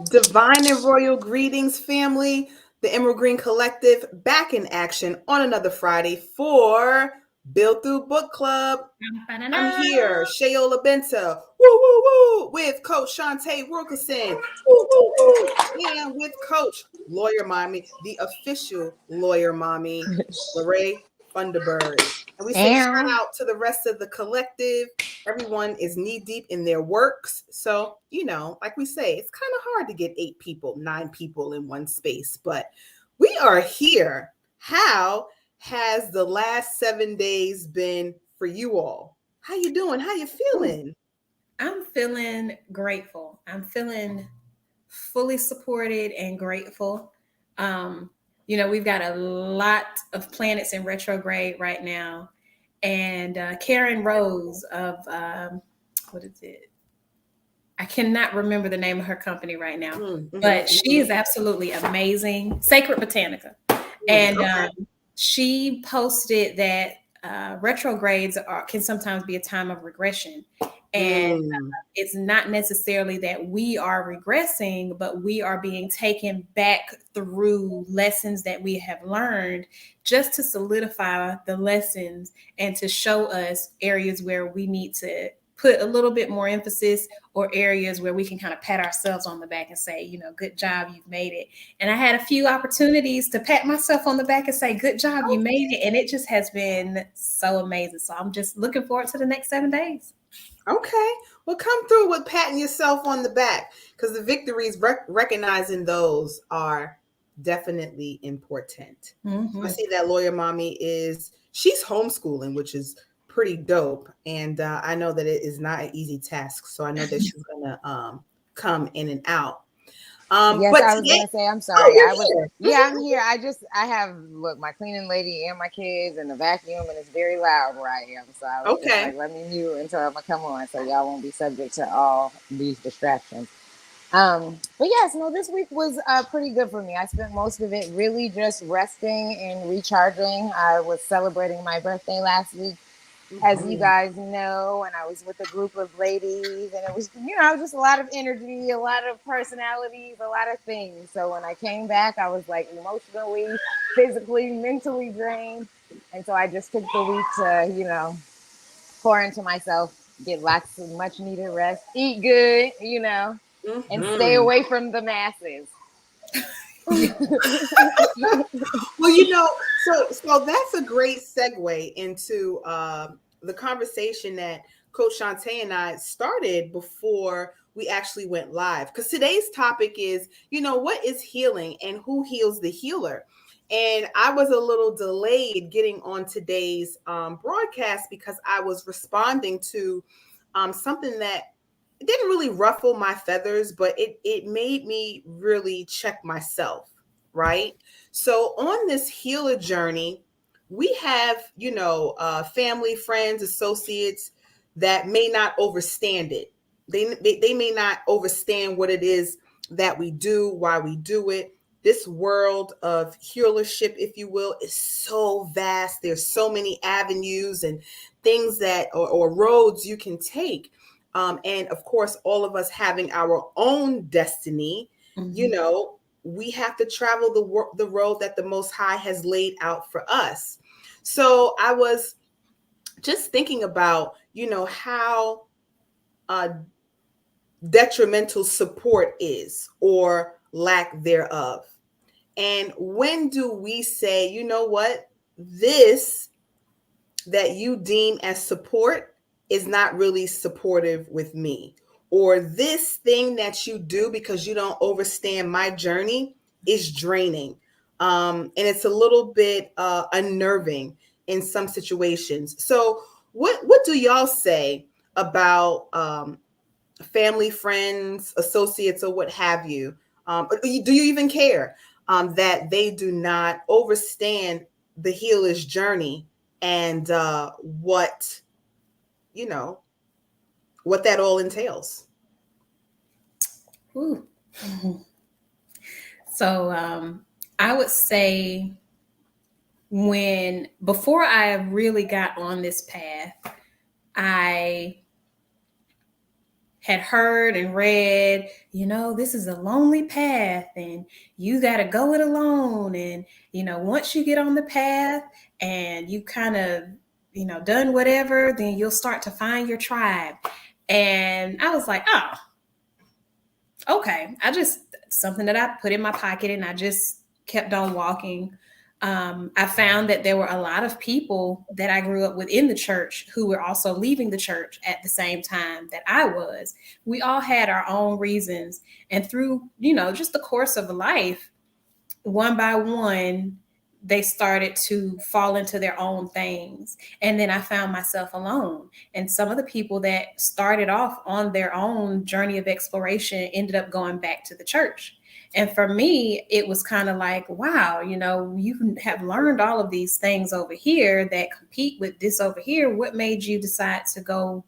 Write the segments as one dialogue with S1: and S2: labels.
S1: Divine and royal greetings, family. The Emerald Green Collective back in action on another Friday for Build Through Book Club. I'm here, Shayola Benta, woo woo woo, with Coach Shantae Wilkerson, woo woo woo, and with Coach Lawyer Mommy, the official Lawyer Mommy, Lorraine Thunderbird. And we say shout
S2: And
S1: out to the rest of the collective. Everyone is knee deep in their works. So, like we say, it's kind of hard to get 8 people, 9 people in one space, but we are here. How has the last 7 days been for you all? How you doing? How you feeling?
S3: I'm feeling grateful. I'm feeling fully supported and grateful. Um, we've got a lot of planets in retrograde right now. And Karen Rose of, what is it? I cannot remember the name of her company right now, but she is absolutely amazing. Sacred Botanica. And
S1: Okay.
S3: she posted that retrogrades can sometimes be a time of regression. And it's not necessarily that we are regressing, but we are being taken back through lessons that we have learned just to solidify the lessons and to show us areas where we need to put a little bit more emphasis, or areas where we can kind of pat ourselves on the back and say, good job, you've made it. And I had a few opportunities to pat myself on the back and say, good job, you made it. And it just has been so amazing. So I'm just looking forward to the next 7 days.
S1: Okay. Well, come through with patting yourself on the back, because the victories, recognizing those are definitely important. I see that Lawyer Mommy she's homeschooling, which is pretty dope. And I know that it is not an easy task. So I know that she's going to come in and out.
S2: yes,
S1: But
S2: I was
S1: today,
S2: gonna say, I'm
S1: oh,
S2: sorry.
S1: you're
S2: I was,
S1: here.
S2: yeah, I'm here. I have, look, my cleaning lady and my kids and the vacuum, and it's very loud where I am. So I was just
S1: Okay.
S2: like, let me mute until I'm gonna come on, so y'all won't be subject to all these distractions. But yes, no, this week was pretty good for me. I spent most of it really just resting and recharging. I was celebrating my birthday last week, as you guys know, and I was with a group of ladies, and it was, just a lot of energy, a lot of personalities, a lot of things. So when I came back, I was like emotionally, physically, mentally drained. And so I just took the week to, pour into myself, get lots of much needed rest, eat good, and stay
S1: Mm-hmm.
S2: away from the masses.
S1: Well, so that's a great segue into the conversation that Coach Shantae and I started before we actually went live. Because today's topic is, what is healing and who heals the healer? And I was a little delayed getting on today's broadcast because I was responding to something that didn't really ruffle my feathers, but it made me really check myself, right? So on this healer journey, we have, family, friends, associates that may not overstand it. They may not understand what it is that we do, why we do it. This world of healership, if you will, is so vast. There's so many avenues and things that or roads you can take. And of course, all of us having our own destiny, we have to travel the road that the Most High has laid out for us. So I was just thinking about, how uh, detrimental support is or lack thereof. And when do we say, what, this that you deem as support is not really supportive with me, or this thing that you do because you don't understand my journey is draining, and it's a little bit unnerving in some situations. So what do y'all say about family, friends, associates, or what have you? Do you even care that they do not understand the healer's journey and you know what that all entails?
S3: Ooh. So I would say, before I really got on this path, I had heard and read, this is a lonely path and you got to go it alone. And, once you get on the path and you kind of, done whatever, then you'll start to find your tribe. And I was like, oh, okay. Something that I put in my pocket and I just kept on walking. I found that there were a lot of people that I grew up with in the church who were also leaving the church at the same time that I was. We all had our own reasons. And through, just the course of life, one by one, they started to fall into their own things. And then I found myself alone. And some of the people that started off on their own journey of exploration ended up going back to the church. And for me, it was kind of like, wow, you have learned all of these things over here that compete with this over here. What made you decide to go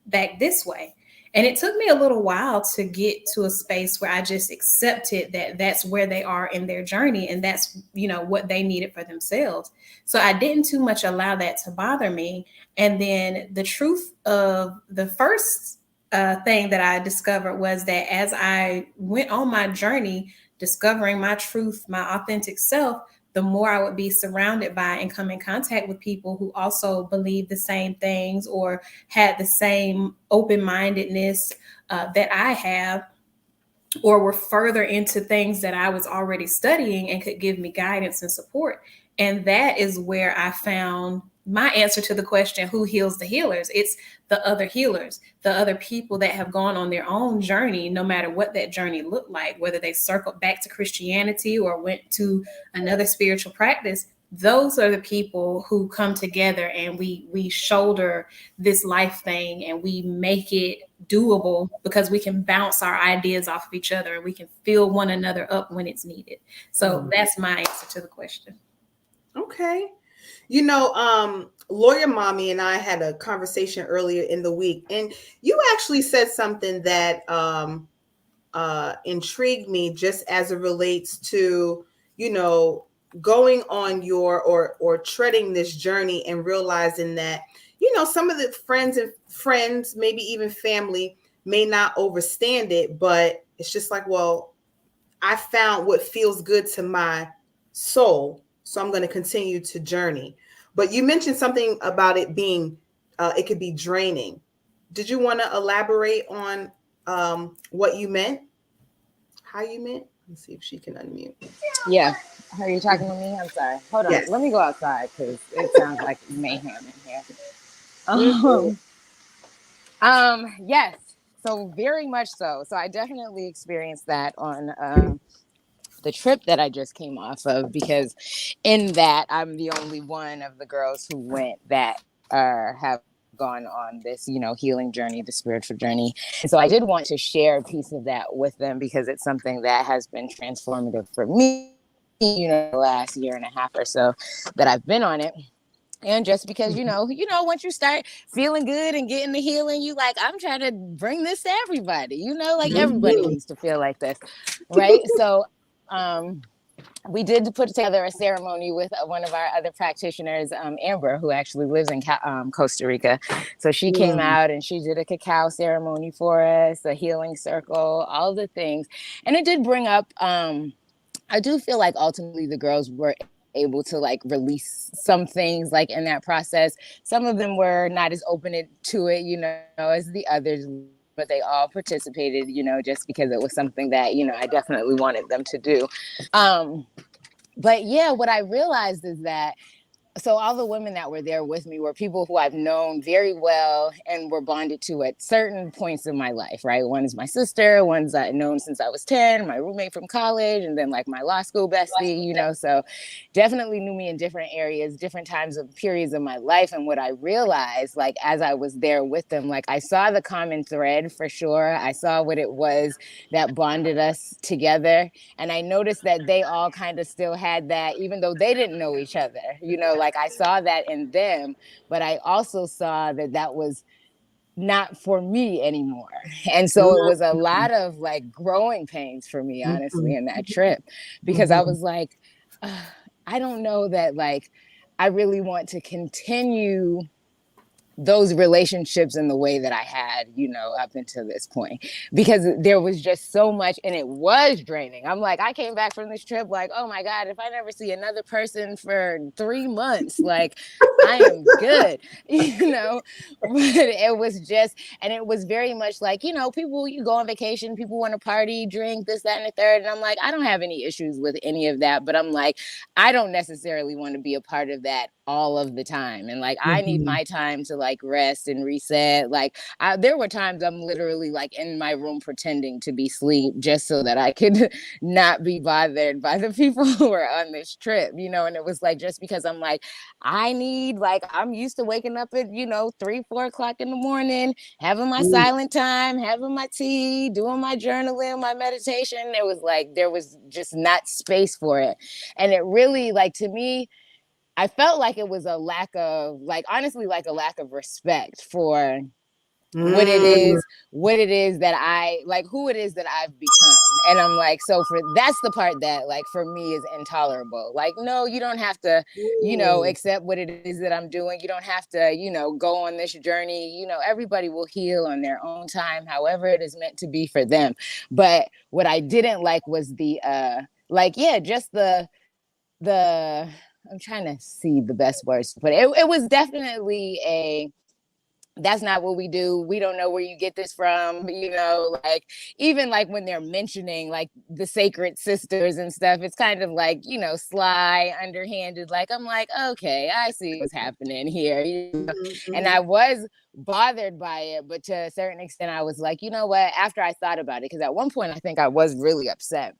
S3: back this way? And it took me a little while to get to a space where I just accepted that that's where they are in their journey. And that's, what they needed for themselves. So I didn't too much allow that to bother me. And then the truth of the first thing that I discovered was that as I went on my journey, discovering my truth, my authentic self, the more I would be surrounded by and come in contact with people who also believe the same things or had the same open-mindedness that I have, or were further into things that I was already studying and could give me guidance and support. And that is where I found my answer to the question, who heals the healers? It's the other healers, the other people that have gone on their own journey, no matter what that journey looked like, whether they circled back to Christianity or went to another spiritual practice. Those are the people who come together and we shoulder this life thing and we make it doable because we can bounce our ideas off of each other and we can fill one another up when it's needed. So that's my answer to the question.
S1: Okay. Lawyer Mommy and I had a conversation earlier in the week, and you actually said something that intrigued me just as it relates to, going on your or treading this journey and realizing that, some of the friends, maybe even family may not understand it, but it's just like, well, I found what feels good to my soul. So I'm going to continue to journey. But you mentioned something about it being, it could be draining. Did you want to elaborate on what you meant? How you meant? Let's see if she can unmute.
S2: Yeah. Are you talking to me? I'm sorry. Hold on.
S1: Yes.
S2: Let me go outside because it sounds like mayhem in here. Yes. So very much so. So I definitely experienced that on the trip that I just came off of, because in that I'm the only one of the girls who went that have gone on this, healing journey, the spiritual journey. And so I did want to share a piece of that with them because it's something that has been transformative for me, the last year and a half or so that I've been on it. And just because, once you start feeling good and getting the healing, you like, I'm trying to bring this to everybody, like everybody needs to feel like this. Right. So, we did put together a ceremony with one of our other practitioners, Amber, who actually lives in Costa Rica. So she came out and she did a cacao ceremony for us, a healing circle, all the things. And it did bring up, I do feel like ultimately the girls were able to like release some things like in that process. Some of them were not as open to it, as the others, but they all participated, just because it was something that, I definitely wanted them to do. But yeah, what I realized is that, so all the women that were there with me were people who I've known very well and were bonded to at certain points in my life, right? One is my sister, one's I've known since I was 10, my roommate from college, and then like my law school bestie, so definitely knew me in different areas, different times of periods of my life. And what I realized, like, as I was there with them, like I saw the common thread for sure. I saw what it was that bonded us together. And I noticed that they all kind of still had that, even though they didn't know each other, like I saw that in them, but I also saw that that was not for me anymore. And so it was a lot of like growing pains for me, honestly, in that trip, because I was like, I don't know that like I really want to continue those relationships in the way that I had, up until this point, because there was just so much, and it was draining. I'm like, I came back from this trip like, oh my God, if I never see another person for 3 months, like I am good, but it was just, and it was very much like, people, you go on vacation, people want to party, drink, this, that, and the third. And I'm like, I don't have any issues with any of that, but I'm like, I don't necessarily want to be a part of that all of the time. And like, I need my time to like rest and reset. Like there were times I'm literally like in my room pretending to be asleep just so that I could not be bothered by the people who were on this trip, and it was like, just because I'm like, I'm used to waking up at, 3-4 o'clock in the morning, having my silent time, having my tea, doing my journaling, my meditation. It was like, there was just not space for it. And it really, like, to me, I felt like it was a lack of, like, honestly, like a lack of respect for what it is that I like, who it is that I've become. And I'm like, so that's the part that like for me is intolerable. Like, no, you don't have to, accept what it is that I'm doing. You don't have to, go on this journey. Everybody will heal on their own time, however it is meant to be for them. But what I didn't like was just the I'm trying to see the best words to put it. It was definitely that's not what we do. We don't know where you get this from, like, even like when they're mentioning like the sacred sisters and stuff, it's kind of like, sly, underhanded. Like, I'm like, okay, I see what's happening here. And I was bothered by it, but to a certain extent, I was like, you know what, after I thought about it, because at one point I think I was really upset.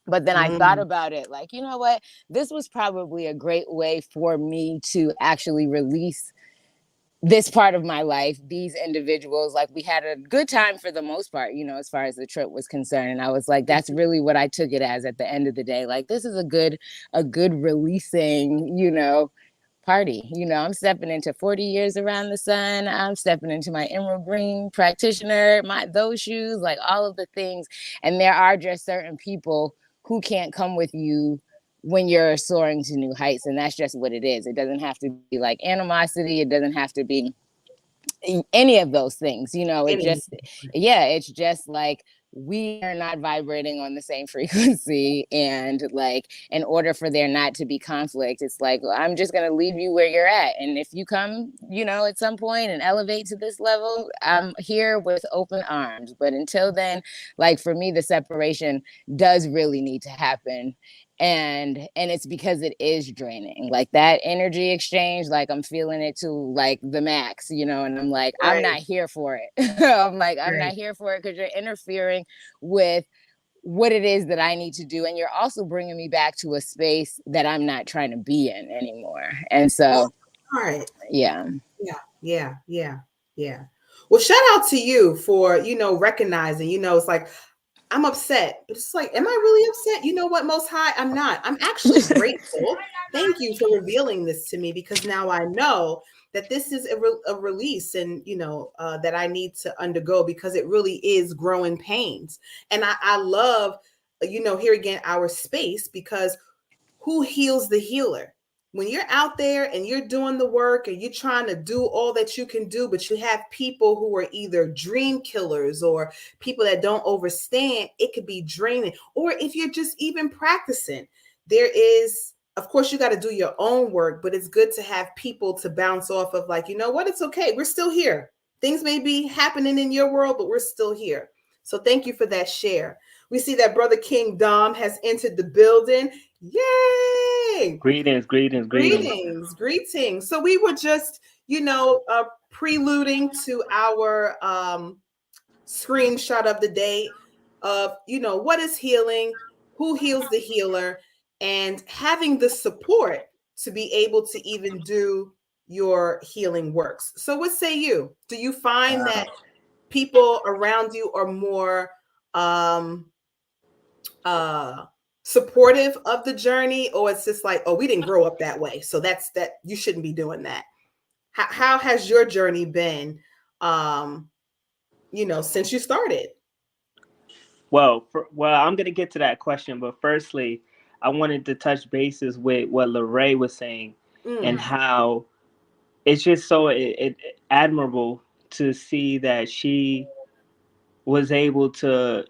S2: But then I thought about it, like, you know what, this was probably a great way for me to actually release this part of my life, these individuals. Like, we had a good time for the most part, as far as the trip was concerned. And I was like, that's really what I took it as at the end of the day. Like, this is a good releasing, party. I'm stepping into 40 years around the sun. I'm stepping into my emerald green practitioner, those shoes, like all of the things. And there are just certain people who can't come with you when you're soaring to new heights. And that's just what it is. It doesn't have to be like animosity. It doesn't have to be any of those things. It's just like, we are not vibrating on the same frequency. And like, in order for there not to be conflict, it's like, well, I'm just going to leave you where you're at. And if you come, at some point and elevate to this level, I'm here with open arms. But until then, like, for me, the separation does really need to happen. And it's because it is draining, like that energy exchange, like I'm feeling it to like the max, and I'm like, right. I'm not here for it. I'm like, I'm not here for it, because you're interfering with what it is that I need to do. And you're also bringing me back to a space that I'm not trying to be in anymore. And so,
S1: all right.
S2: Yeah.
S1: Well, shout out to you for, recognizing, it's like, I'm upset, but it's like, am I really upset? You know what, Most High, I'm not. I'm actually grateful. Thank you for revealing this to me, because now I know that this is a release, and that I need to undergo, because it really is growing pains. And I love, here again, our space, because who heals the healer? When you're out there and you're doing the work and you're trying to do all that you can do, but you have people who are either dream killers or people that don't understand, it could be draining. Or if you're just even practicing, there is, of course, you got to do your own work, but it's good to have people to bounce off of, like, you know what, it's okay. We're still here. Things may be happening in your world, but we're still here. So thank you for that share. We see that Brother King Dom has entered the building. Yay!
S4: Greetings.
S1: So we were just, preluding to our screenshot of the day of, what is healing, who heals the healer, and having the support to be able to even do your healing works. So what say you? Do you find that people around you are more supportive of the journey, or it's just like, oh, we didn't grow up that way, so that's that, you shouldn't be doing that? How has your journey been, since you started?
S4: Well, I'm going to get to that question, but firstly, I wanted to touch bases with what Lorraine was saying, and how it's just so admirable to see that she was able to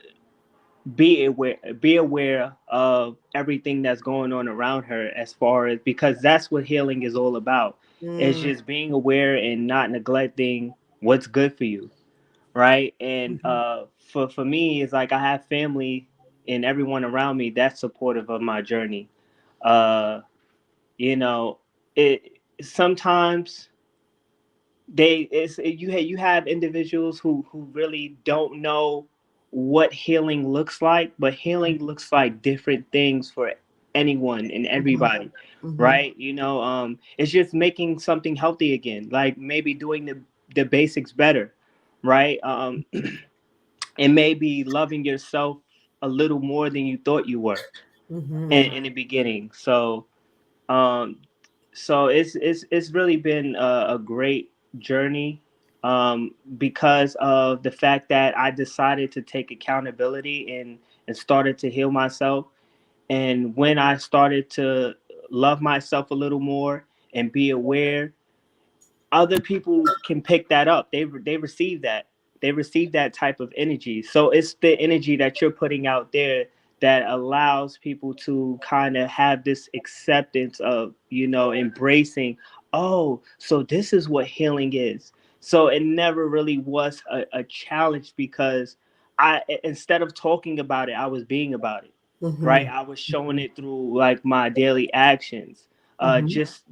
S4: be aware of everything that's going on around her, as far as, because that's what healing is all about. It's
S1: Mm,
S4: just being aware and not neglecting what's good for you, right? And
S1: mhm,
S4: for me, it's like I have family and everyone around me that's supportive of my journey. uh you know, it sometimes you have individuals who really don't know what healing looks like, but healing looks like different things for anyone and
S1: mhm,
S4: everybody,
S1: mhm,
S4: right? It's just making something healthy again, like maybe doing the basics better, right? And maybe loving yourself a little more than you thought you were
S1: mhm,
S4: in the beginning. Um, so it's really been a great journey, because of the fact that I decided to take accountability and started to heal myself. And when I started to love myself a little more and be aware, other people can pick that up. They receive that. They receive that type of energy. So it's the energy that you're putting out there that allows people to kind of have this acceptance of, embracing, oh, so this is what healing is. So it never really was a challenge, because instead of talking about it, I was being about it. Right?
S1: mhm,
S4: I was showing it through like my daily actions.
S1: mhm,
S4: Just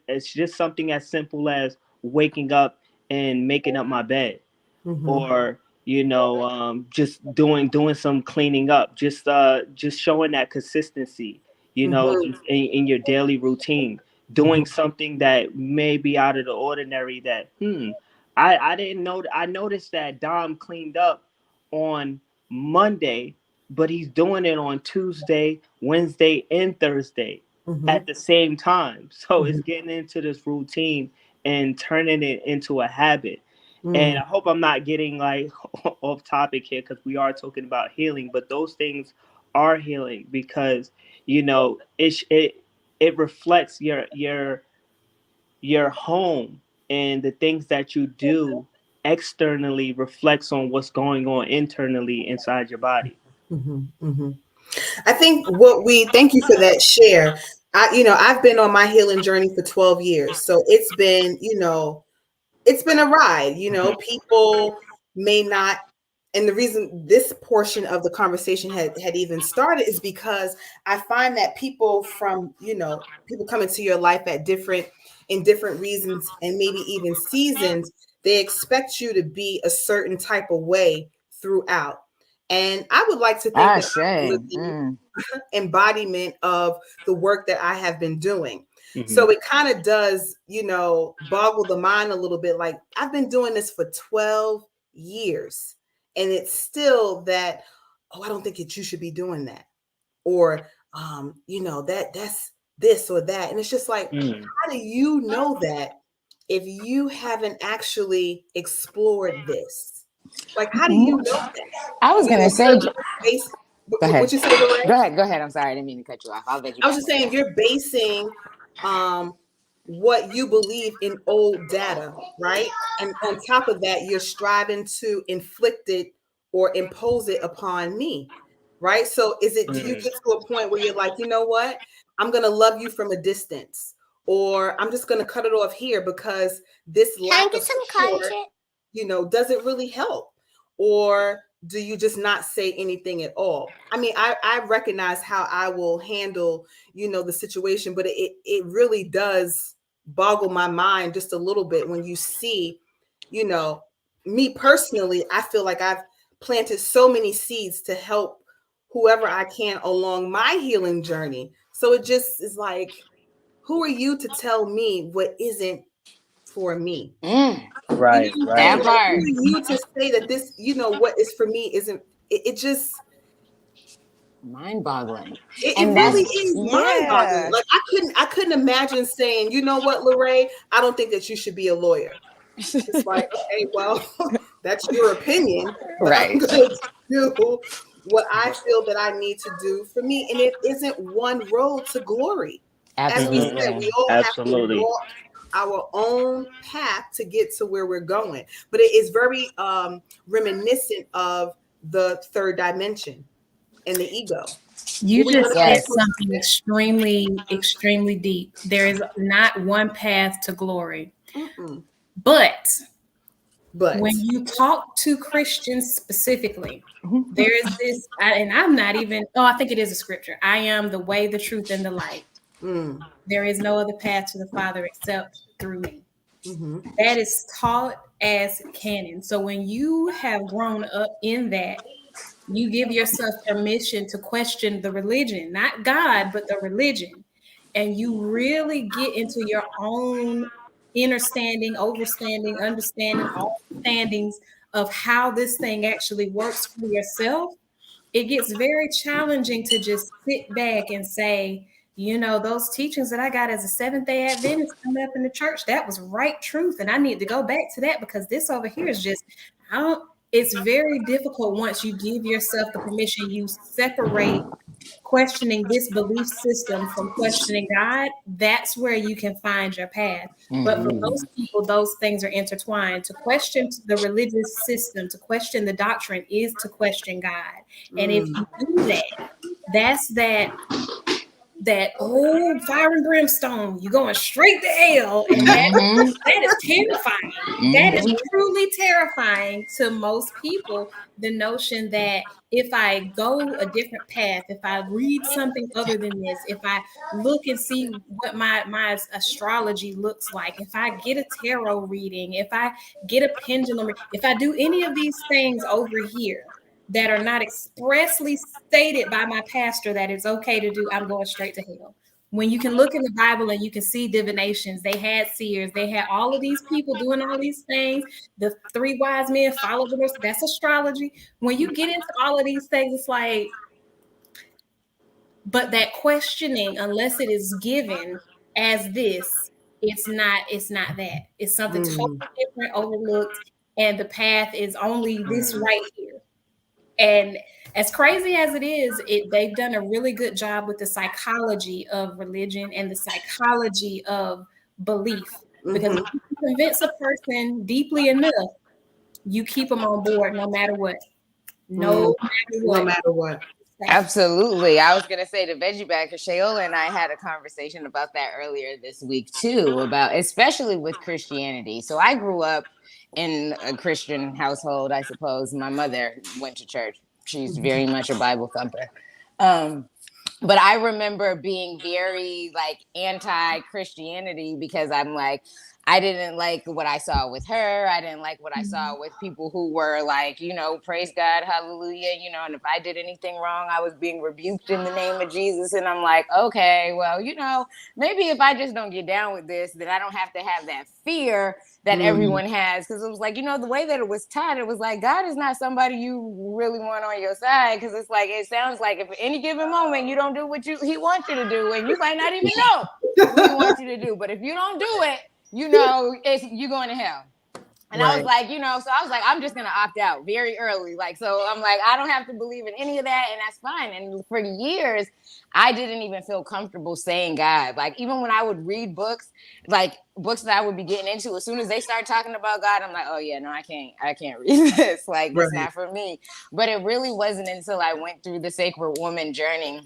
S4: it's just something as simple as waking up and making up my bed,
S1: mhm,
S4: or just doing some cleaning up, just showing that consistency,
S1: mhm,
S4: just in your daily routine, doing
S1: mhm,
S4: something that may be out of the ordinary. That I didn't know. I noticed that Dom cleaned up on Monday, but he's doing it on Tuesday, Wednesday, and Thursday
S1: mhm,
S4: at the same time. So it's
S1: mhm,
S4: getting into this routine and turning it into a habit. And
S1: mm,
S4: I hope I'm not getting like off topic here, because we are talking about healing, but those things are healing, because it reflects your home, and the things that you do externally reflects on what's going on internally inside your body.
S1: mhm, mhm. I think thank you for that share. I've been on my healing journey for 12 years. So it's been a ride. People may not, and the reason this portion of the conversation had even started is because I find that people come into your life in different reasons and maybe even seasons, they expect you to be a certain type of way throughout. And I would like to think
S2: I
S1: that I'm
S2: say.
S1: living embodiment of the work that I have been doing.
S4: Hmm.
S1: So it kind of does, boggle the mind a little bit. Like I've been doing this for 12 years and it's still that, oh, I don't think that you should be doing that. Or, that's this or that. And it's just like,
S4: Mm.
S1: how do you know that if you haven't actually explored this? Like, how do you know that?
S2: I was gonna say.
S1: You're based,
S2: Go ahead.
S1: what you say, Lorraine?
S2: Go ahead. Go ahead. I'm sorry. I didn't mean to cut you off. I'll let you
S1: I was
S2: back
S1: just
S2: up.
S1: saying you're basing um, what you believe in old data, right? And on top of that, you're striving to inflict it or impose it upon me, right? So do you
S4: Mm.
S1: get to a point where you're like, you know what? I'm going to love you from a distance, or I'm just going to cut it off here because this lack of support, doesn't really help? Or do you just not say anything at all? I mean, I recognize how I will handle, the situation, but it really does boggle my mind just a little bit when you see, you know, me personally, I feel like I've planted so many seeds to help whoever I can along my healing journey. So it just is like, who are you to tell me what isn't for me? You know
S4: Right,
S1: what I'm saying?
S2: That
S4: right.
S1: Like, who
S2: part.
S1: are you to say that this, what is for me isn't it just
S2: Mind boggling.
S1: it
S2: And
S1: really
S2: that's,
S1: is mind-boggling.
S2: yeah.
S1: Like I couldn't imagine saying, you know what, Lorraine, I don't think that you should be a lawyer. It's like, okay, well, that's your opinion, but I'm
S2: Right.
S1: gonna do what I feel that I need to do for me. And it isn't one road to glory. As we
S4: Hmm.
S1: said,
S2: Absolutely.
S1: we all have to
S4: Absolutely.
S1: walk. our own path to get to where we're going. But it is very reminiscent of the third dimension and the ego.
S3: You
S1: What were you
S3: just
S1: going to say,
S3: said
S2: Yes.
S1: Coach
S3: something extremely, extremely deep. There is not one path to glory.
S1: Shante? Mm-mm.
S3: But
S1: But
S3: when you talk to Christians specifically,
S2: Mhm.
S3: there is this, and I'm not even, oh, I think it is a scripture. I am the way, the truth, and the light.
S1: mm,
S3: There is no other path to the Father except through me.
S1: mm-hmm,
S3: That is taught as canon. So when you have grown up in that, you give yourself permission to question the religion, not God, but the religion. And you really get into your own understanding, overstanding, understanding, all standings of how this thing actually works for yourself. It gets very challenging to just sit back and say, those teachings that I got as a Seventh day Adventist coming up in the church, that was right truth. And I need to go back to that because this over here is just, I don't, it's very difficult once you give yourself the permission, you separate questioning this belief system from questioning God. That's where you can find your path. But for
S2: Mhm.
S3: most people, those things are intertwined. To question the religious system, to question the doctrine is to question God. And if
S1: mm,
S3: you do that, that's that old fire and brimstone, you're going straight to hell. And
S2: Mhm.
S3: that is terrifying. That is
S2: Mhm.
S3: truly terrifying to most people. The notion that if I go a different path, if I read something other than this, if I look and see what my astrology looks like, if I get a tarot reading, if I get a pendulum, if I do any of these things over here that are not expressly stated by my pastor that it's okay to do, I'm going straight to hell. When you can look in the Bible and you can see divinations, they had seers, they had all of these people doing all these things. The three wise men followed the rest. That's astrology. When you get into all of these things, it's like, but that questioning, unless it is given as this, it's not that. It's something
S1: mm,
S3: totally different, overlooked, and the path is only this right here. And as crazy as it is, they've done a really good job with the psychology of religion and the psychology of belief. Because if
S1: mm-hmm,
S3: you can convince a person deeply enough, you keep them on board no matter what.
S1: mm.
S3: No matter
S1: No
S3: what.
S1: matter what.
S2: Absolutely. I was going to say the veggie bag because Shayola and I had a conversation about that earlier this week too, about especially with Christianity. So I grew up in a Christian household, I suppose. My mother went to church. She's very much a Bible thumper. Um, but I remember being very like anti-Christianity because I'm like, I didn't like what I saw with her. I didn't like what I saw with people who were like, praise God, hallelujah, and if I did anything wrong, I was being rebuked in the name of Jesus. And I'm like, okay, well, maybe if I just don't get down with this, then I don't have to have that fear that
S1: Mm,
S2: everyone has. Because it was like, the way that it was taught, it was like, God is not somebody you really want on your side. Because it's like, it sounds like if at any given moment you don't do what he wants you to do, and you might not even know what he wants you to do. But if you don't do it, you're going to hell. And I was
S1: right.
S2: like, so I was like, I'm just going to opt out very early. Like, so I'm like, I don't have to believe in any of that. And that's fine. And for years, I didn't even feel comfortable saying God. Like, even when I would read books, like books that I would be getting into, as soon as they start talking about God, I'm like, oh yeah, no, I can't read this. Like, this is
S1: Right.
S2: not for me. But it really wasn't until I went through the Sacred Woman journey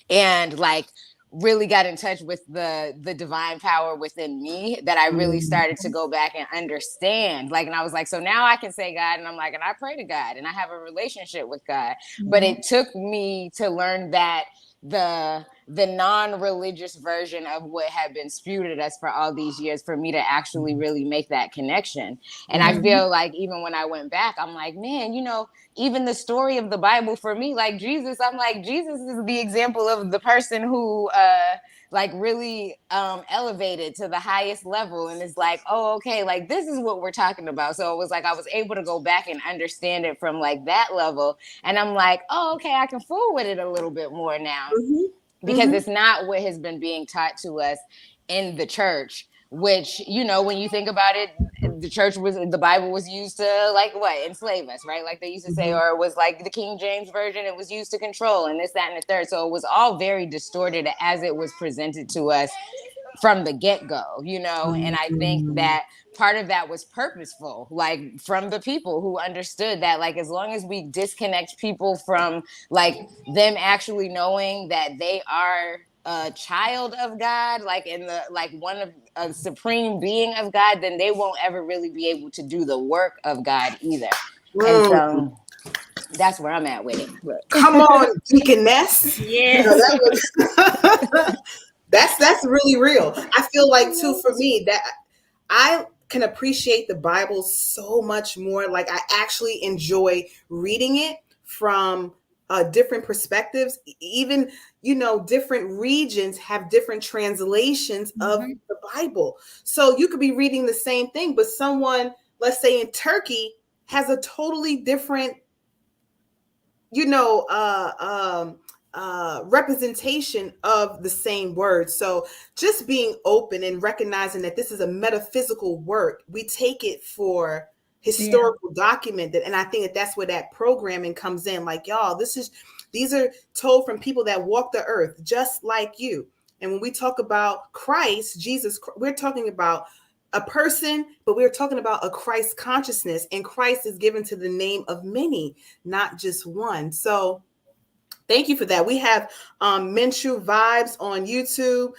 S2: and like really got in touch with the divine power within me that I really
S1: Mm,
S2: started to go back and understand. Like, and I was like, so now I can say God, and I'm like, and I pray to God and I have a relationship with God. But
S3: Mhm.
S2: it took me to learn that the non-religious version of what had been spewed at us for all these years for me to actually really make that connection. And I
S1: mm,
S3: Mhm.
S2: feel like even when I went back, I'm like, man, even the story of the Bible for me, like Jesus, I'm like, Jesus is the example of the person who like really elevated to the highest level and is like, oh, okay, like this is what we're talking about. So it was like I was able to go back and understand it from like that level. And I'm like, oh, okay, I can fool with it a little bit more now
S1: mhm,
S2: because
S1: mhm,
S2: it's not what has been being taught to us in the church, which when you think about it, the Bible was used to like what, enslave us, right? Like they used to say,
S1: mhm,
S2: or it was like the King James version, it was used to control and this, that, and the third. So it was all very distorted as it was presented to us from the get-go, you know. And I think
S1: Mm.
S2: that part of that was purposeful, like from the people who understood that, like, as long as we disconnect people from like them actually knowing that they are a child of God, like in the like one of a supreme being of God, then they won't ever really be able to do the work of God either. And
S1: Mm.
S2: so that's where I'm at with it.
S1: Come on, deaconess. You know,
S3: Yes.
S1: that was that's really real. I feel like too for me that I can appreciate the Bible so much more. Like I actually enjoy reading it from different perspectives. Even different regions have different translations of
S3: Mhm.
S1: the Bible. So you could be reading the same thing, but someone, let's say in Turkey, has a totally different you know uh representation of the same word. So just being open and recognizing that this is a metaphysical work, we take it for
S3: Yeah.
S1: historical document. And I think that that's where that programming comes in. Like, y'all, these are told from people that walk the earth just like you. And when we talk about Christ Jesus, we're talking about a person, but we're talking about a Christ consciousness, and Christ is given to the name of many, not just one. So thank you for that. We have Minshu Vibes on YouTube.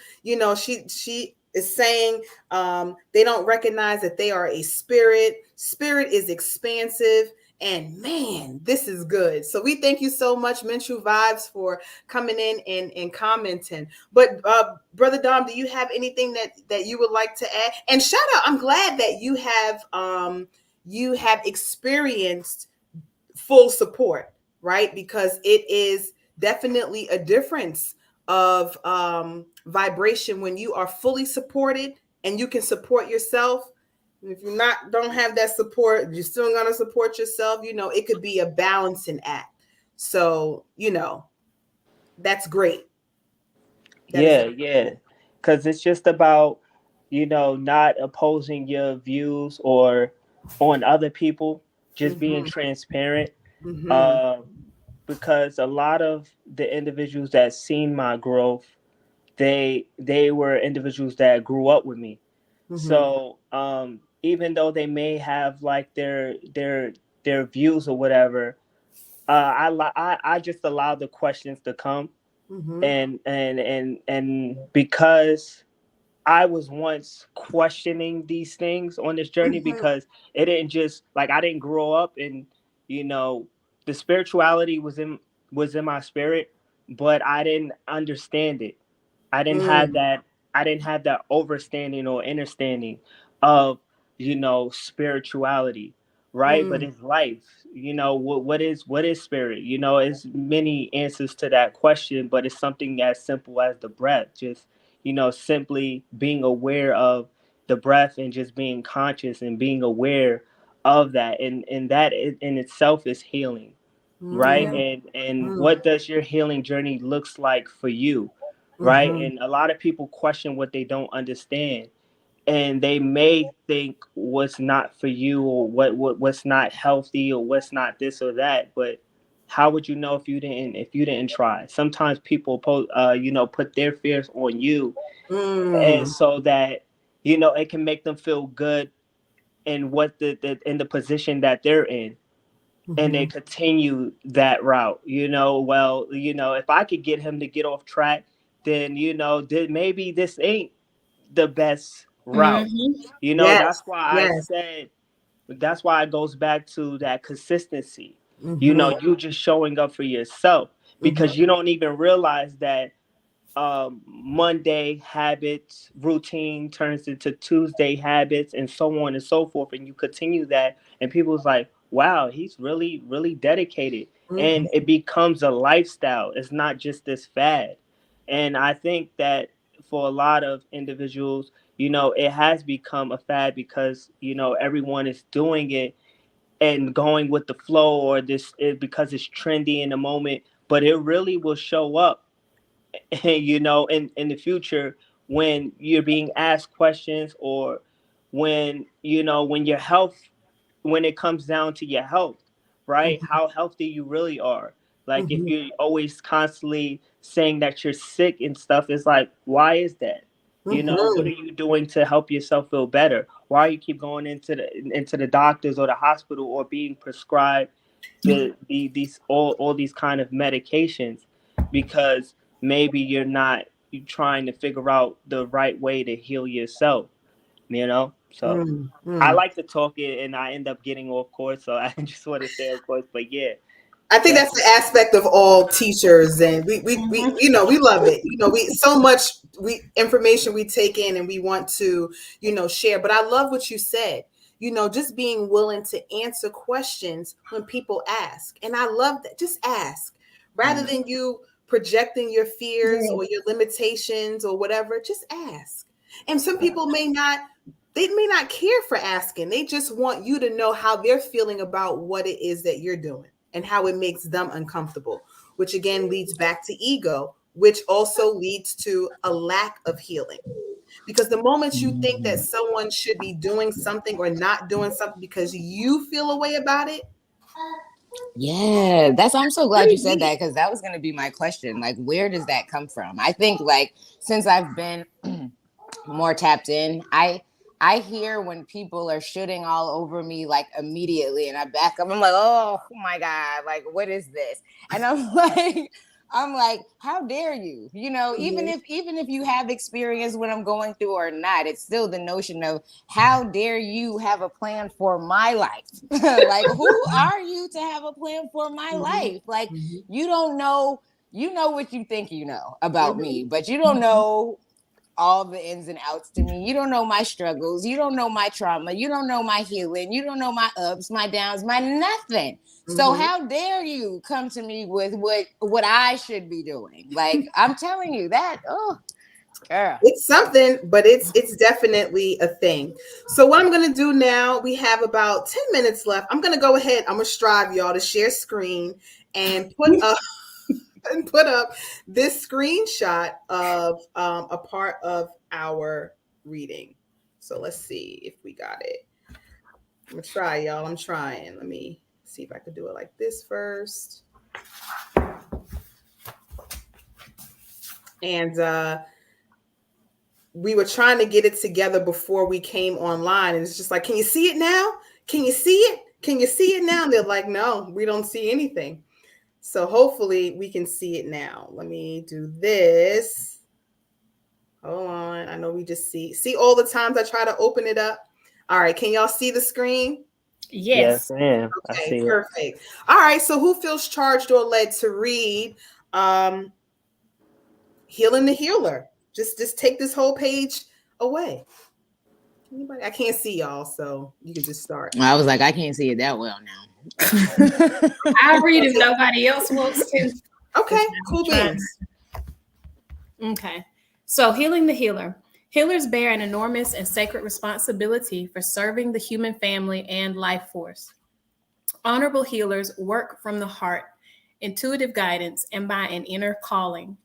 S1: She is saying they don't recognize that they are a spirit. Spirit is expansive. And man, this is good. So we thank you so much, Minshu Vibes, for coming in and commenting. But Brother Dom, do you have anything that you would like to add? And shout out, I'm glad that you have experienced full support, right? Because it is definitely a difference of vibration when you are fully supported and you can support yourself. If you not don't have that support, you're still gonna support yourself. It could be a balancing act. So that's great. That is
S4: Yeah, yeah. Because it's just about, not opposing your views or on other people, just being
S1: mm-hmm,
S4: transparent.
S1: mm-hmm,
S4: Uh, because a lot of the individuals that seen my growth, they were individuals that grew up with me.
S1: mm-hmm,
S4: So even though they may have like their views or whatever, I just allow the questions to come,
S1: mm-hmm,
S4: and because I was once questioning these things on this journey,
S1: mm-hmm,
S4: because it didn't just like I didn't grow up and you know the spirituality was in my spirit, but I didn't understand it. I didn't have
S1: mm,
S4: that I didn't have that overstanding or understanding of spirituality, right? But
S1: mm,
S4: it's life. What is spirit? It's many answers to that question, but it's something as simple as the breath. Just simply being aware of the breath and just being conscious and being aware of that, and that in itself is healing, right?
S3: Yeah.
S1: mm,
S4: And
S1: mm,
S4: what does your healing journey looks like for you, right?
S1: mm-hmm,
S4: And a lot of people question what they don't understand, and they may think what's not for you, or what's not healthy, or what's not this or that. But how would you know if you didn't try? Sometimes people put their fears on you, and
S1: mm,
S4: so that it can make them feel good in what in the position that they're in, and they
S1: mm-hmm,
S4: continue that route. Well, if I could get him to get off track, then maybe this ain't the best route.
S3: Mhm.
S1: yes,
S4: That's why I
S1: yes,
S4: said, that's why it goes back to that consistency.
S1: mm-hmm,
S4: You just showing up for yourself,
S1: mm-hmm,
S4: because you don't even realize that Monday habits routine turns into Tuesday habits, and so on and so forth, and you continue that, and people's like, wow, he's really really dedicated,
S1: mm-hmm,
S4: and it becomes a lifestyle. It's not just this fad. And I think that for a lot of individuals, it has become a fad, because everyone is doing it and going with the flow, or because it's trendy in the moment, but it really will show up in the future, when you're being asked questions, or when your health, when it comes down to your health, right? How healthy you really are. Like, if
S1: mm-hmm,
S4: you're always constantly saying that you're sick and stuff, it's like, why is that? You know, what are
S1: Mm-hmm.
S4: you doing to help yourself feel better? Why you keep going into the doctors or the hospital or being prescribed these all these kind of medications? Because maybe you trying to figure out the right way to heal yourself, you know? So I
S1: Mm-hmm.
S4: like to talk it and I end up getting off course, so I just want to stay on course. But yeah,
S1: I think that's the
S4: definitely.
S1: aspect of all teachers, and we
S3: Mhm.
S1: we love it. We so much we information we take in, and we want to share. But I love what you said. Just being willing to answer questions when people ask, and I love that. Just ask rather
S4: Mhm.
S1: than you projecting your fears or
S3: Yes.
S1: your limitations or whatever. Just ask, and some people may not care for asking. They just want you to know how they're feeling about what it is that you're doing and how it makes them uncomfortable, which again leads back to ego, which also leads to a lack of healing. Because the moment you think that someone should be doing something or not doing something because you feel a way about it,
S2: Yeah, I'm so glad you
S1: pretty
S2: said that
S1: weak.
S2: because that was going to be my question. Like, where does that come from? I think, like, since I've been more tapped in, I hear when people are shooting all over me like immediately, and I back up. I'm like, oh my god, like what is this? And I'm like, how dare you?
S1: Mhm,
S2: Even if you have experience what I'm going through or not, it's still the notion of how dare you have a plan for my life? Like, who are you to have a plan for my
S1: mhm,
S2: life? Like,
S1: mhm,
S2: you don't know. You know what you think you know about me,
S1: mhm,
S2: but you don't know all the ins and outs to me. You don't know my struggles. You don't know my trauma. You don't know my healing. You don't know my ups, my downs, my nothing. So
S1: mhm.
S2: how dare you come to me with what I should be doing? Like, I'm telling you that. Oh, girl.
S1: It's something, but it's definitely a thing. So what I'm gonna do now, we have about 10 minutes left. I'm gonna go ahead. I'm gonna strive y'all to share screen and put up this screenshot of a part of our reading. So let's see if we got it. I'm gonna try, y'all. I'm trying. Let me see if I could do it like this first. And we were trying to get it together before we came online, and it's just like, can you see it now? Can you see it? Can you see it now? And they're like, no, we don't see anything. So hopefully we can see it now. Let me do this. Hold on. I know we just see all the times I try to open it up. All right, can y'all see the screen?
S4: Yes,
S3: Yes.
S4: ma'am. I
S1: Okay,
S4: see it.
S1: perfect. All right, so who feels charged or led to read um Healing the Healer? Just take this whole page away. Anybody? I can't see y'all, so you can just start.
S2: I was like, I can't see it that well now.
S3: I'll read if nobody else wants to.
S1: Okay,
S3: Because
S1: cool
S3: I'm trying.
S1: beans.
S3: Okay. So, healing the healer. Healers bear an enormous and sacred responsibility for serving the human family and life force. Honorable healers work from the heart, intuitive guidance, and by an inner calling.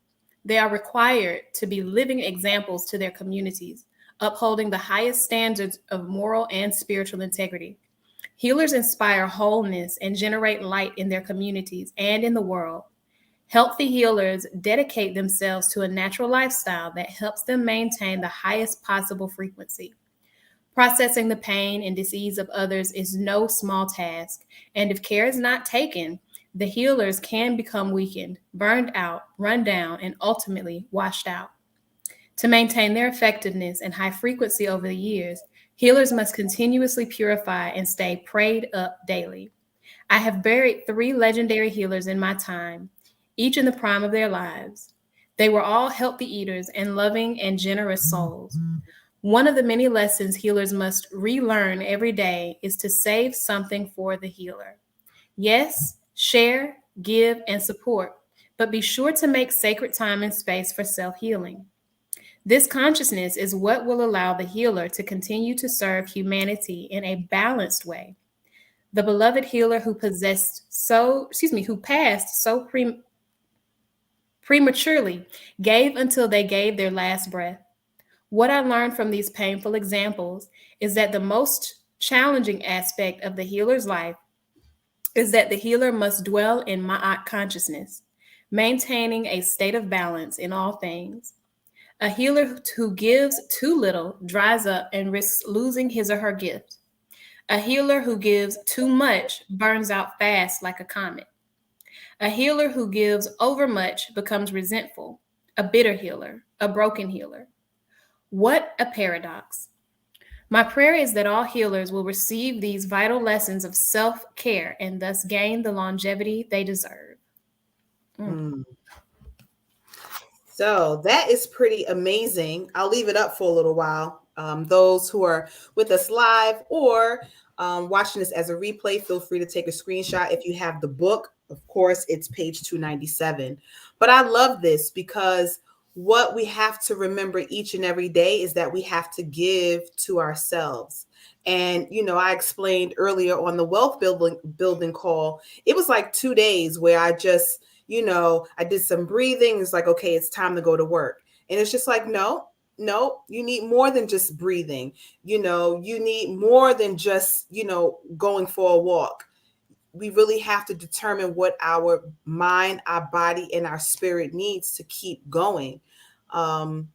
S3: They are required to be living examples to their communities, upholding the highest standards of moral and spiritual integrity. Healers inspire wholeness and generate light in their communities and in the world. Healthy healers dedicate themselves to a natural lifestyle that helps them maintain the highest possible frequency. Processing the pain and disease of others is no small task, and if care is not taken, the healers can become weakened, burned out, run down, and ultimately washed out. To maintain their effectiveness and high frequency over the years, healers must continuously purify and stay prayed up daily. I have buried three legendary healers in my time, each in the prime of their lives. They were all healthy eaters and loving and generous souls. One of the many lessons healers must relearn every day is to save something for the healer. Yes, share, give, and support, but be sure to make sacred time and space for self healing. This consciousness is what will allow the healer to continue to serve humanity in a balanced way. The beloved healer who passed so prematurely gave until they gave their last breath. What I learned from these painful examples is that the most challenging aspect of the healer's life is that the healer must dwell in Ma'at consciousness, maintaining a state of balance in all things. A healer who gives too little dries up and risks losing his or her gift. A healer who gives too much burns out fast like a comet. A healer who gives overmuch becomes resentful, a bitter healer, a broken healer. What a paradox. My prayer is that all healers will receive these vital lessons of self care and thus gain the longevity they deserve.
S1: Mm. So that is pretty amazing. I'll leave it up for a little while. Those who are with us live or watching this as a replay, feel free to take a screenshot. If you have the book, of course, it's page 297. But I love this because what we have to remember each and every day is that we have to give to ourselves. And I explained earlier on the wealth building call, it was like 2 days where I just I did some breathing. It's like, okay, it's time to go to work. And it's just like, no, you need more than just breathing. You need more than just, going for a walk. We really have to determine what our mind, our body, and our spirit needs to keep going. Um,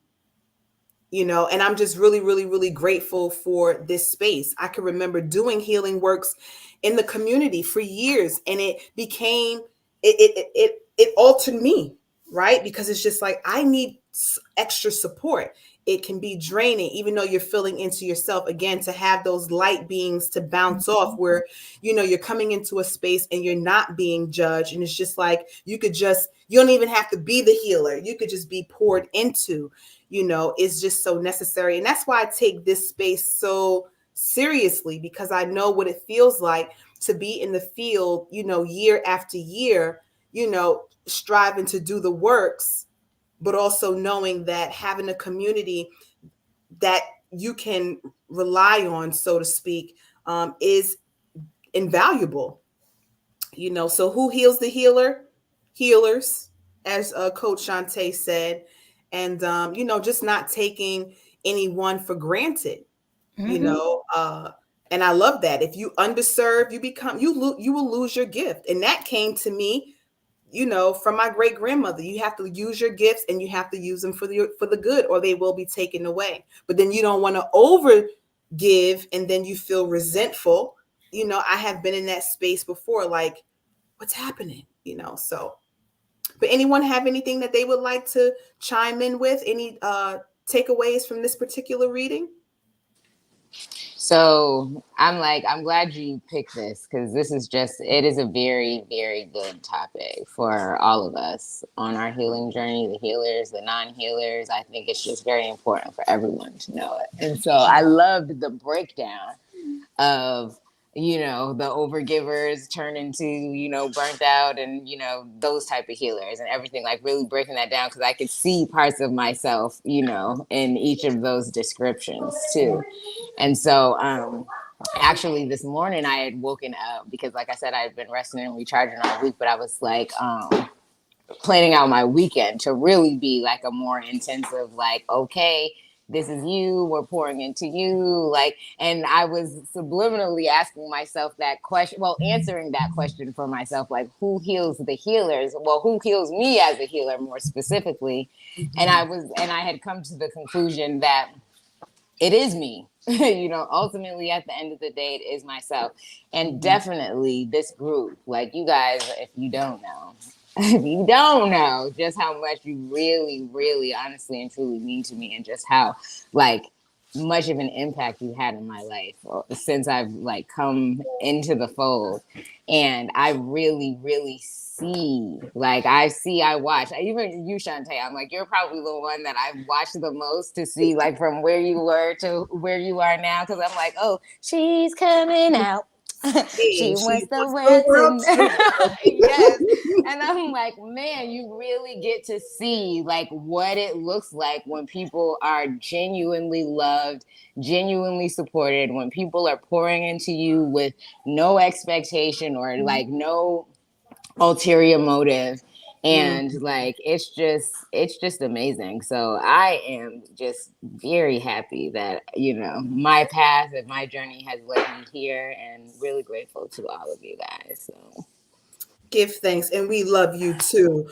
S1: and I'm just really, really, really grateful for this space. I can remember doing healing works in the community for years, and it became it altered me, right? Because it's just like I need extra support. It can be draining, even though you're feeling into yourself again, to have those light beings to bounce off where you're coming into a space and you're not being judged, and it's just like you don't even have to be the healer. You could just be poured into. Is just so necessary. And that's why I take this space so seriously, because I know what it feels like to be in the field, year after year, striving to do the works, but also knowing that having a community that you can rely on, so to speak, is invaluable. So who heals the healer? Healers, as Coach Shantae said. And just not taking anyone for granted.
S3: Mm-hmm.
S1: And I love that. If you underserve, you will lose your gift. And that came to me, from my great grandmother. You have to use your gifts, and you have to use them for the good, or they will be taken away. But then you don't want to over give, and then you feel resentful. I have been in that space before, like, what's happening? So, but anyone have anything that they would like to chime in with? Any takeaways from this particular reading?
S2: So I'm glad you picked this, because it is a very, very good topic for all of us on our healing journey, the healers, the non-healers. I think it's just very important for everyone to know it. And so I loved the breakdown of, the overgivers turn into, burnt out, and, those type of healers and everything, like really breaking that down, because I could see parts of myself, in each of those descriptions too. And so, actually, this morning I had woken up because, like I said, I had been resting and recharging all week, but I was like, planning out my weekend to really be like a more intensive, like, okay, this is you, we're pouring into you. Like, and I was subliminally asking myself that question, well, answering that question for myself, like, who heals the healers? Well, who heals me as a healer more specifically? Mm-hmm. And I had come to the conclusion that it is me. Ultimately at the end of the day, it is myself. And definitely this group, like, you guys, if you don't know, just how much you really, really, honestly and truly mean to me, and just how, like, much of an impact you had in my life since I've, like, come into the fold. And I really, really see, like, I watch, even you, Shantae, I'm like, you're probably the one that I've watched the most to see, like, from where you were to where you are now. Cause I'm like, oh, she's coming out. She wants the world to know. Yes. And I'm like, man, you really get to see, like, what it looks like when people are genuinely loved, genuinely supported, when people are pouring into you with no expectation or, like, no ulterior motive. And like, it's just amazing. So I am just very happy that, my path and my journey has led me here, and really grateful to all of you guys. So
S1: Give thanks, and we love you too.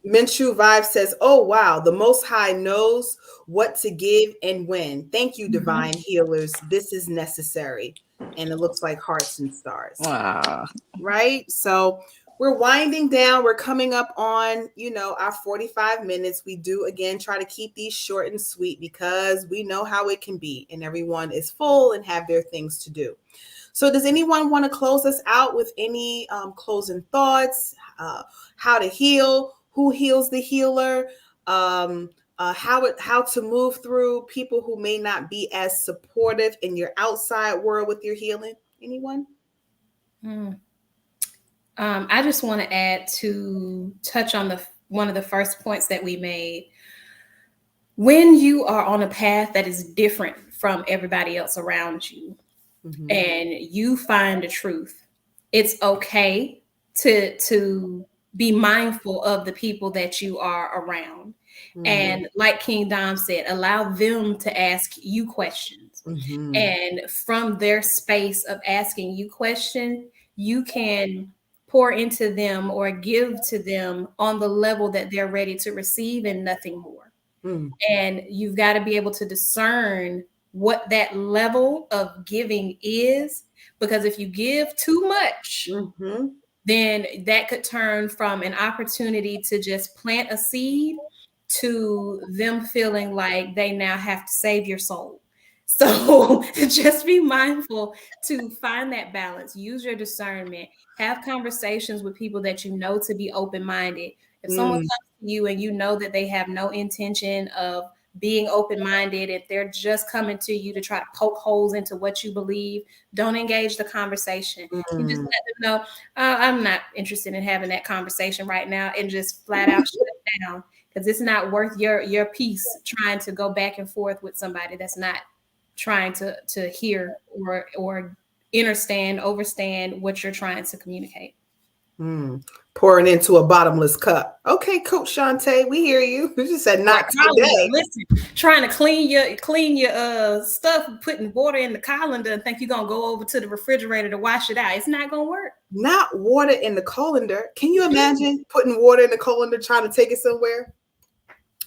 S1: Minshu Vibe says, "Oh wow, the Most High knows what to give and when. Thank you,
S3: Mhm.
S1: divine healers. This is necessary." And it looks like hearts and stars.
S2: Ah,
S1: Right? So we're winding down. We're coming up on, our 45 minutes. We do again try to keep these short and sweet because we know how it can be, and everyone is full and have their things to do. So, does anyone want to close us out with any closing thoughts? How to heal? Who heals the healer? Um, how to move through people who may not be as supportive in your outside world with your healing? Anyone?
S3: Mm. I just want to add to touch on the one of the first points that we made. When you are on a path that is different from everybody else around you,
S1: Mm-hmm.
S3: and you find the truth, it's okay to be mindful of the people that you are around.
S1: Mm-hmm.
S3: And like King Dom said, allow them to ask you questions.
S1: Mm-hmm.
S3: And from their space of asking you questions, you can pour into them or give to them on the level that they're ready to receive and nothing more.
S1: Mm-hmm.
S3: And you've got to be able to discern what that level of giving is, because if you give too much,
S1: Mm-hmm.
S3: then that could turn from an opportunity to just plant a seed to them feeling like they now have to save your soul. So just be mindful to find that balance, use your discernment, have conversations with people that you know to be open minded. If someone
S1: Mm-hmm.
S3: comes to you and you know that they have no intention of being open minded, if they're just coming to you to try to poke holes into what you believe, don't engage the conversation. You just let them know, I'm not interested in having that conversation right now, and just flat out shut it down, because it's not worth your peace trying to go back and forth with somebody that's not trying to hear or understand, overstand what you're trying to communicate.
S1: Mm. Pouring into a bottomless cup. Okay, Coach Shantae, we hear you. You just said
S3: Like
S1: not
S3: colander,
S1: today.
S3: listen, trying to clean your stuff, putting water in the colander, and think you're gonna go over to the refrigerator to wash it out. It's not gonna work.
S1: Not water in the colander. Can you imagine putting water in the colander trying to take it somewhere?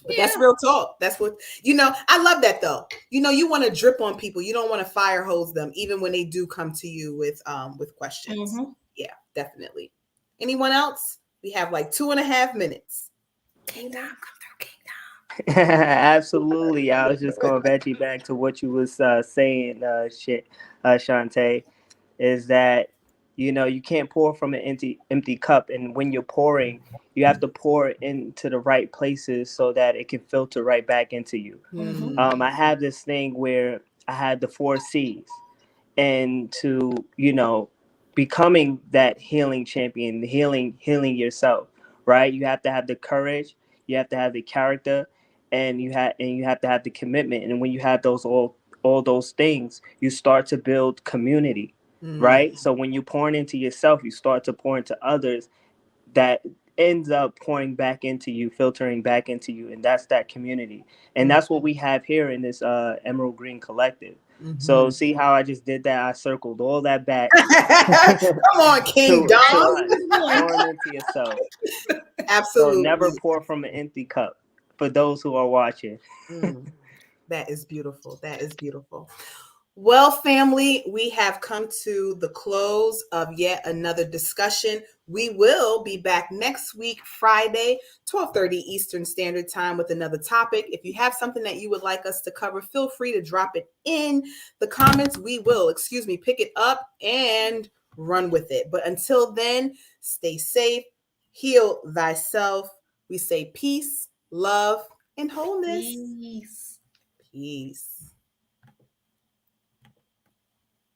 S1: But that's
S3: Yeah.
S1: real talk. That's what, I love that though. You want to drip on people. You don't want to fire hose them, even when they do come to you with questions.
S3: Mm-hmm.
S1: Yeah, definitely. Anyone else? We have like 2.5 minutes.
S3: King Dom,
S1: Anyone?
S3: come through, King
S4: Absolutely. I was just going veggie back to what you was saying, Shantae, is that you can't pour from an empty cup, and when you're pouring, you have to pour it into the right places so that it can filter right back into you.
S3: Dom. Mm-hmm.
S4: I have this thing where I had the 4 C's, and to becoming that healing champion, healing yourself, right? You have to have the courage, you have to have the character, and you have to have the commitment. And when you have all those things, you start to build community,
S1: Mm,
S4: right? So when you're pouring into yourself, you start to pour into others, that ends up pouring back into you, filtering back into you, and that's that community. And
S1: mm,
S4: that's what we have here in this Emerald Green Collective. So
S1: mhm.
S4: see how I just did that? I circled all that back
S1: Come on, King
S4: to
S1: Dom.
S4: us, pouring into yourself. So never
S1: Absolutely.
S4: pour from an empty cup, for those who are watching.
S1: Mm, that is beautiful. That is beautiful. Well, family, we have come to the close of yet another discussion. We will be back next week, Friday, 12:30 Eastern Standard Time, with another topic. If you have something that you would like us to cover, feel free to drop it in the comments. We will, pick it up and run with it. But until then, stay safe, heal thyself. We say peace, love, and wholeness.
S3: Peace.
S1: Peace.